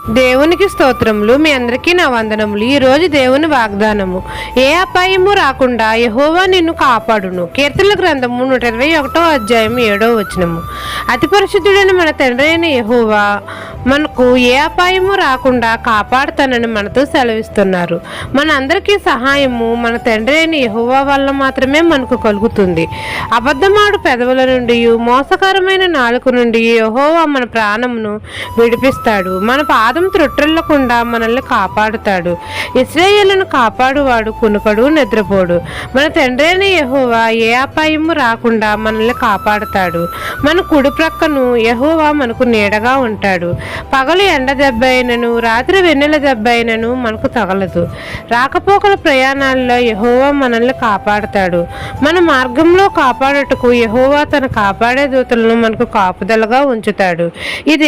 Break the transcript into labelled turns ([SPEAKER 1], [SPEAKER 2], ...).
[SPEAKER 1] దేవునికి స్తోత్రములు. మీ అందరికీ నా వందనములు. ఈరోజు దేవుని వాగ్దానము, ఏ అపాయము రాకుండా యెహోవా నిన్ను కాపాడును. కీర్తనల గ్రంథము 121 అధ్యాయం 7వ వచనము. అతి పరిశుద్ధుడైన మన తండ్రి అయిన యెహోవా మనకు ఏ అపాయము రాకుండా కాపాడుతానని మనతో సెలవిస్తున్నారు. మన అందరికీ సహాయము మన తండ్రి అయిన యెహోవా వల్ల మాత్రమే మనకు కలుగుతుంది. అబద్ధమాడు పెదవుల నుండి, మోసకరమైన నాలుక నుండి యెహోవా మన ప్రాణమును విడిపిస్తాడు. మన పాదం త్రొట్టిల్లకుండా మనల్ని కాపాడుతాడు. ఇశ్రాయేలును కాపాడువాడు కునుకడు, నిద్రపోడు. మన తండ్రి అయిన యెహోవా ఏ అపాయము రాకుండా మనల్ని కాపాడుతాడు. మన కుడి ప్రక్కను యెహోవా మనకు నీడగా ఉంటాడు. పగలు ఎండ దెబ్బ అయినను, రాత్రి వెన్నెల దెబ్బ అయినను మనకు తగలదు. రాకపోకల ప్రయాణాల్లో యెహోవా మనల్ని కాపాడుతాడు. మన మార్గంలో కాపాడుటకు యెహోవా తన కాపాడే దూతలను మనకు కాపుదలగా ఉంచుతాడు. ఇది